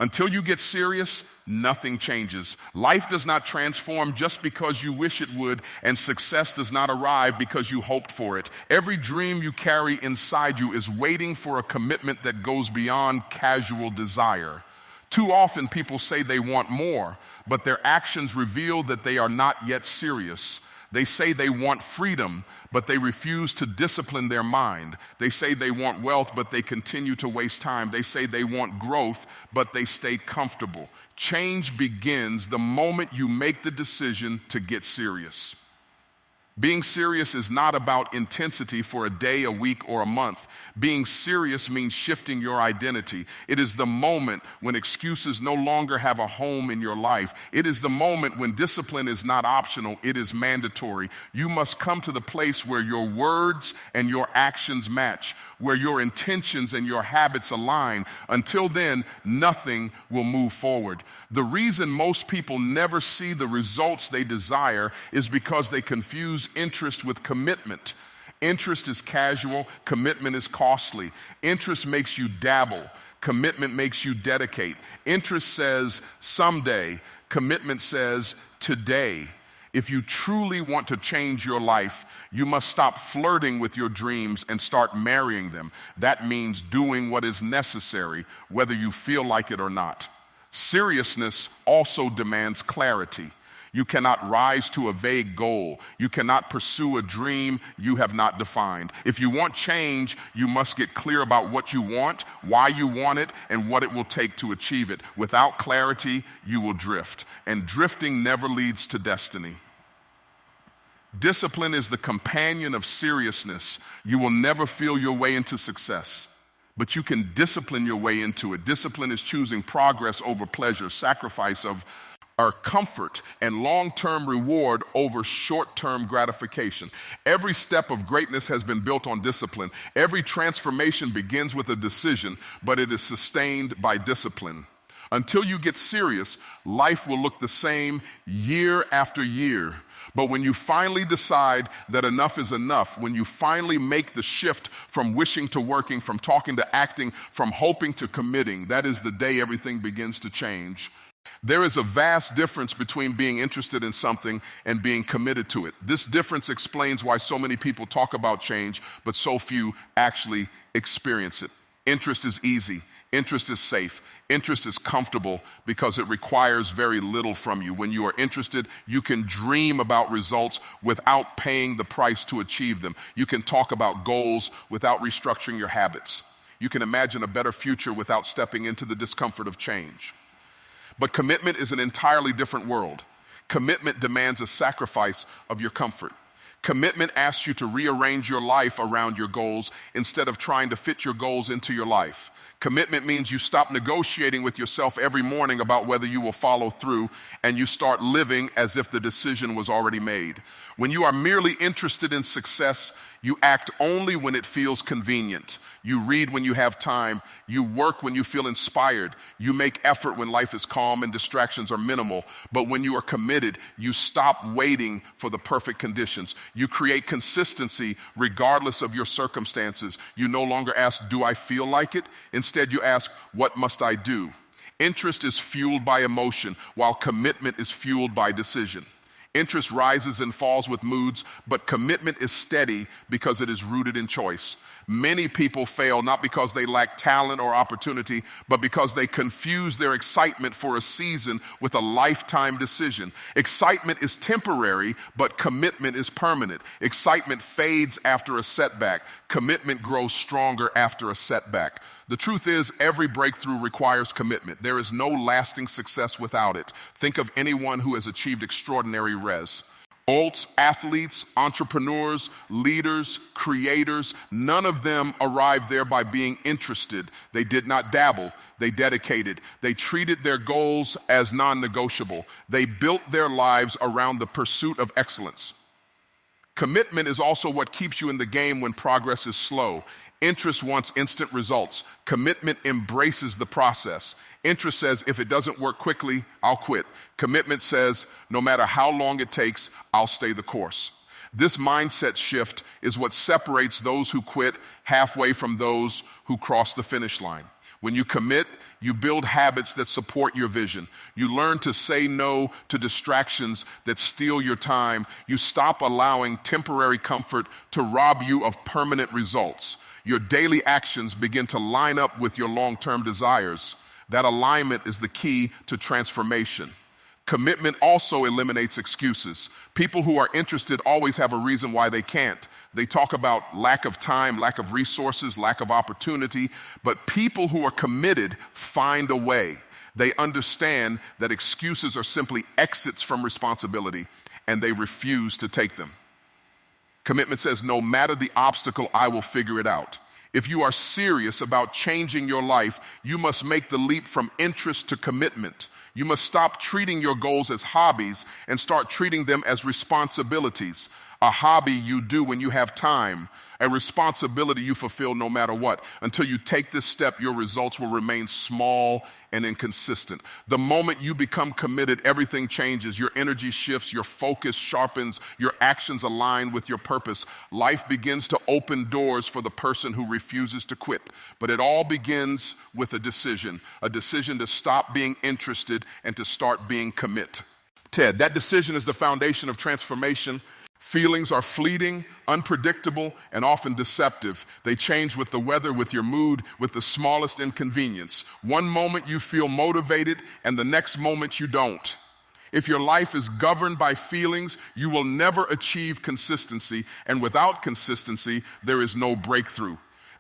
Until you get serious, nothing changes. Life does not transform just because you wish it would, and success does not arrive because you hoped for it. Every dream you carry inside you is waiting for a commitment that goes beyond casual desire. Too often people say they want more, but their actions reveal that they are not yet serious. They say they want freedom, but they refuse to discipline their mind. They say they want wealth, but they continue to waste time. They say they want growth, but they stay comfortable. Change begins the moment you make the decision to get serious. Being serious is not about intensity for a day, a week, or a month. Being serious means shifting your identity. It is the moment when excuses no longer have a home in your life. It is the moment when discipline is not optional, it is mandatory. You must come to the place where your words and your actions match, where your intentions and your habits align. Until then, nothing will move forward. The reason most people never see the results they desire is because they confuse interest with commitment. Interest is casual, commitment is costly. Interest makes you dabble, commitment makes you dedicate. Interest says someday, commitment says today. If you truly want to change your life, you must stop flirting with your dreams and start marrying them. That means doing what is necessary, whether you feel like it or not. Seriousness also demands clarity. You cannot rise to a vague goal. You cannot pursue a dream you have not defined. If you want change, you must get clear about what you want, why you want it, and what it will take to achieve it. Without clarity, you will drift, and drifting never leads to destiny. Discipline is the companion of seriousness. You will never feel your way into success, but you can discipline your way into it. Discipline is choosing progress over pleasure, sacrifice of our comfort, and long-term reward over short-term gratification. Every step of greatness has been built on discipline. Every transformation begins with a decision, but it is sustained by discipline. Until you get serious, life will look the same year after year. But when you finally decide that enough is enough, when you finally make the shift from wishing to working, from talking to acting, from hoping to committing, that is the day everything begins to change. There is a vast difference between being interested in something and being committed to it. This difference explains why so many people talk about change, but so few actually experience it. Interest is easy. Interest is safe. Interest is comfortable because it requires very little from you. When you are interested, you can dream about results without paying the price to achieve them. You can talk about goals without restructuring your habits. You can imagine a better future without stepping into the discomfort of change. But commitment is an entirely different world. Commitment demands a sacrifice of your comfort. Commitment asks you to rearrange your life around your goals instead of trying to fit your goals into your life. Commitment means you stop negotiating with yourself every morning about whether you will follow through, and you start living as if the decision was already made. When you are merely interested in success, you act only when it feels convenient. You read when you have time. You work when you feel inspired. You make effort when life is calm and distractions are minimal. But when you are committed, you stop waiting for the perfect conditions. You create consistency regardless of your circumstances. You no longer ask, do I feel like it? Instead, you ask, what must I do? Interest is fueled by emotion, while commitment is fueled by decision. Interest rises and falls with moods, but commitment is steady because it is rooted in choice. Many people fail not because they lack talent or opportunity, but because they confuse their excitement for a season with a lifetime decision. Excitement is temporary, but commitment is permanent. Excitement fades after a setback. Commitment grows stronger after a setback. The truth is, every breakthrough requires commitment. There is no lasting success without it. Think of anyone who has achieved extraordinary res. Athletes, entrepreneurs, leaders, creators, none of them arrived there by being interested. They did not dabble. They dedicated. They treated their goals as non-negotiable. They built their lives around the pursuit of excellence. Commitment is also what keeps you in the game when progress is slow. Interest wants instant results. Commitment embraces the process. Interest says, if it doesn't work quickly, I'll quit. Commitment says, no matter how long it takes, I'll stay the course. This mindset shift is what separates those who quit halfway from those who cross the finish line. When you commit, you build habits that support your vision. You learn to say no to distractions that steal your time. You stop allowing temporary comfort to rob you of permanent results. Your daily actions begin to line up with your long-term desires. That alignment is the key to transformation. Commitment also eliminates excuses. People who are interested always have a reason why they can't. They talk about lack of time, lack of resources, lack of opportunity, but people who are committed find a way. They understand that excuses are simply exits from responsibility, and they refuse to take them. Commitment says, no matter the obstacle, I will figure it out. If you are serious about changing your life, you must make the leap from interest to commitment. You must stop treating your goals as hobbies and start treating them as responsibilities. A hobby you do when you have time, a responsibility you fulfill no matter what. Until you take this step, your results will remain small and inconsistent. The moment you become committed, everything changes. Your energy shifts, your focus sharpens, your actions align with your purpose. Life begins to open doors for the person who refuses to quit. But it all begins with a decision to stop being interested and to start being commit. Ted, that decision is the foundation of transformation. Feelings are fleeting, unpredictable, and often deceptive. They change with the weather, with your mood, with the smallest inconvenience. One moment you feel motivated, and the next moment you don't. If your life is governed by feelings, you will never achieve consistency, and without consistency, there is no breakthrough.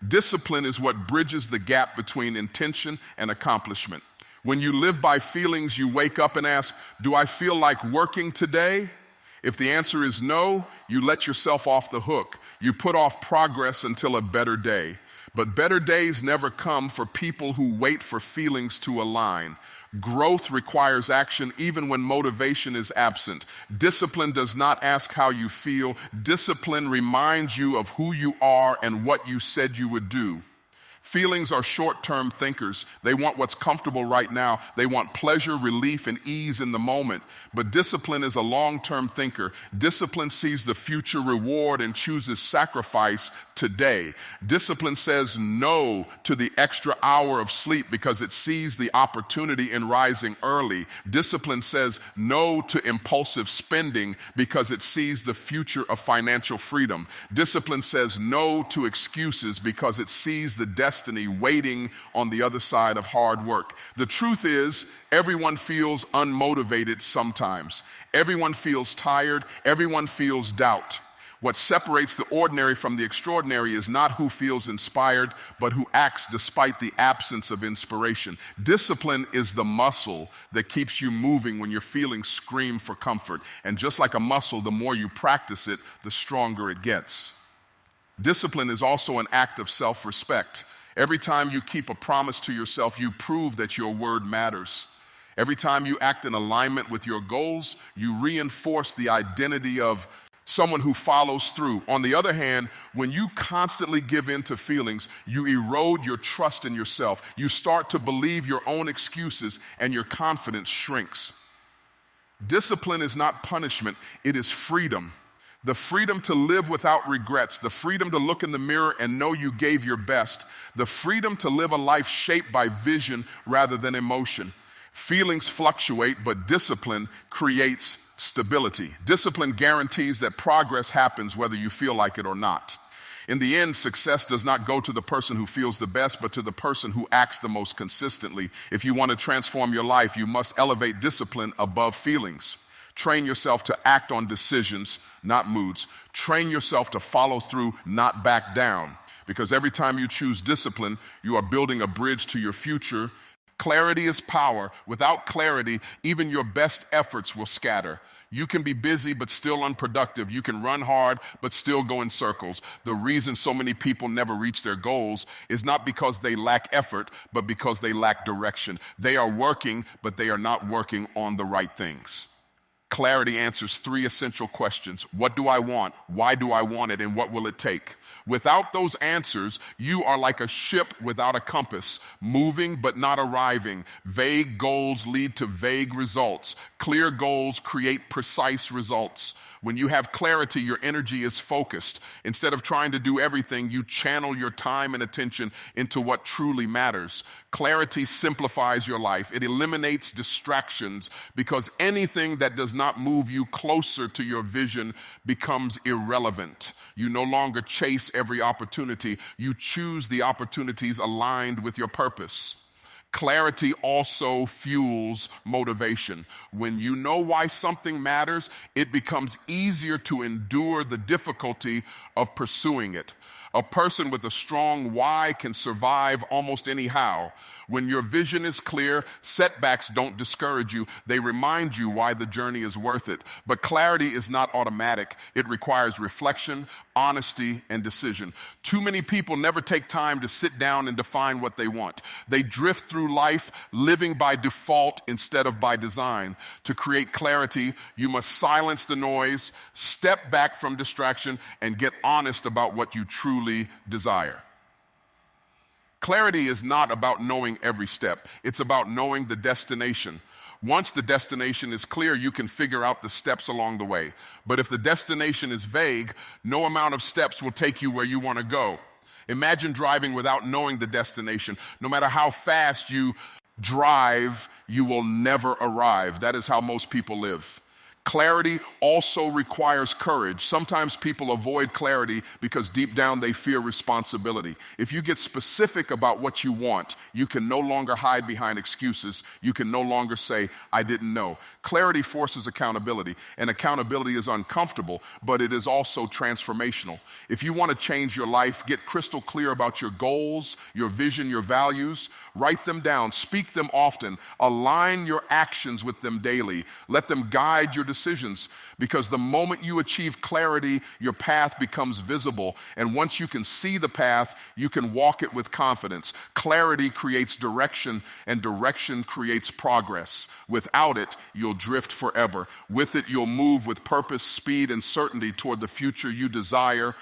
Discipline is what bridges the gap between intention and accomplishment. When you live by feelings, you wake up and ask, do I feel like working today? If the answer is no, you let yourself off the hook. You put off progress until a better day. But better days never come for people who wait for feelings to align. Growth requires action even when motivation is absent. Discipline does not ask how you feel. Discipline reminds you of who you are and what you said you would do. Feelings are short-term thinkers. They want what's comfortable right now. They want pleasure, relief, and ease in the moment. But discipline is a long-term thinker. Discipline sees the future reward and chooses sacrifice today. Discipline says no to the extra hour of sleep because it sees the opportunity in rising early. Discipline says no to impulsive spending because it sees the future of financial freedom. Discipline says no to excuses because it sees the destiny waiting on the other side of hard work. The truth is, everyone feels unmotivated sometimes. Everyone feels tired. Everyone feels doubt. What separates the ordinary from the extraordinary is not who feels inspired, but who acts despite the absence of inspiration. Discipline is the muscle that keeps you moving when your feelings scream for comfort. And just like a muscle, the more you practice it, the stronger it gets. Discipline is also an act of self-respect. Every time you keep a promise to yourself, you prove that your word matters. Every time you act in alignment with your goals, you reinforce the identity of someone who follows through. On the other hand, when you constantly give in to feelings, you erode your trust in yourself. You start to believe your own excuses and your confidence shrinks. Discipline is not punishment, it is freedom. The freedom to live without regrets, the freedom to look in the mirror and know you gave your best, the freedom to live a life shaped by vision rather than emotion. Feelings fluctuate, but discipline creates stability. Discipline guarantees that progress happens whether you feel like it or not. In the end, success does not go to the person who feels the best, but to the person who acts the most consistently. If you want to transform your life, you must elevate discipline above feelings. Train yourself to act on decisions, not moods. Train yourself to follow through, not back down. Because every time you choose discipline, you are building a bridge to your future. Clarity is power. Without clarity, even your best efforts will scatter. You can be busy but still unproductive. You can run hard but still go in circles. The reason so many people never reach their goals is not because they lack effort, but because they lack direction. They are working, but they are not working on the right things. Clarity answers three essential questions. What do I want? Why do I want it? And what will it take? Without those answers, you are like a ship without a compass, moving but not arriving. Vague goals lead to vague results. Clear goals create precise results. When you have clarity, your energy is focused. Instead of trying to do everything, you channel your time and attention into what truly matters. Clarity simplifies your life. It eliminates distractions because anything that does not move you closer to your vision becomes irrelevant. You no longer chase every opportunity. You choose the opportunities aligned with your purpose. Clarity also fuels motivation. When you know why something matters, it becomes easier to endure the difficulty of pursuing it. A person with a strong why can survive almost anyhow. When your vision is clear, setbacks don't discourage you. They remind you why the journey is worth it. But clarity is not automatic. It requires reflection, honesty, and decision. Too many people never take time to sit down and define what they want. They drift through life living by default instead of by design. To create clarity, you must silence the noise, step back from distraction, and get honest about what you truly desire. Clarity is not about knowing every step. It's about knowing the destination. Once the destination is clear, you can figure out the steps along the way. But if the destination is vague, no amount of steps will take you where you want to go. Imagine driving without knowing the destination. No matter how fast you drive, you will never arrive. That is how most people live. Clarity also requires courage. Sometimes people avoid clarity because deep down they fear responsibility. If you get specific about what you want, you can no longer hide behind excuses. You can no longer say, I didn't know. Clarity forces accountability, and accountability is uncomfortable, but it is also transformational. If you want to change your life, get crystal clear about your goals, your vision, your values. Write them down, speak them often, align your actions with them daily. Let them guide your decisions, because the moment you achieve clarity, your path becomes visible. And once you can see the path, you can walk it with confidence. Clarity creates direction, and direction creates progress. Without it, you'll drift forever. With it, you'll move with purpose, speed, and certainty toward the future you desire.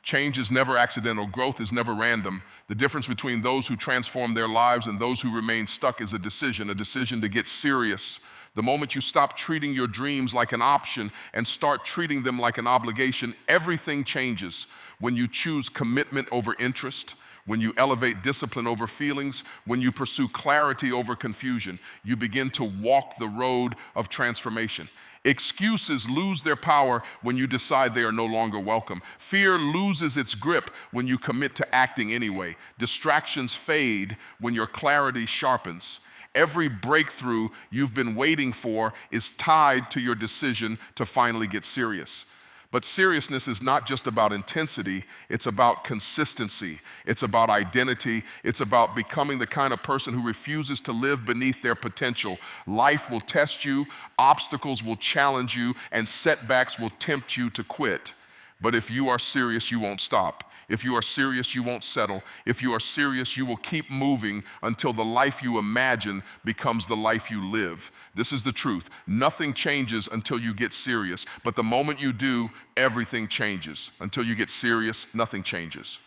Change is never accidental. Growth is never random. The difference between those who transform their lives and those who remain stuck is a decision to get serious. The moment you stop treating your dreams like an option and start treating them like an obligation, everything changes. When you choose commitment over interest, when you elevate discipline over feelings, when you pursue clarity over confusion, you begin to walk the road of transformation. Excuses lose their power when you decide they are no longer welcome. Fear loses its grip when you commit to acting anyway. Distractions fade when your clarity sharpens. Every breakthrough you've been waiting for is tied to your decision to finally get serious. But seriousness is not just about intensity, it's about consistency. It's about identity. It's about becoming the kind of person who refuses to live beneath their potential. Life will test you, obstacles will challenge you, and setbacks will tempt you to quit. But if you are serious, you won't stop. If you are serious, you won't settle. If you are serious, you will keep moving until the life you imagine becomes the life you live. This is the truth. Nothing changes until you get serious. But the moment you do, everything changes. Until you get serious, nothing changes.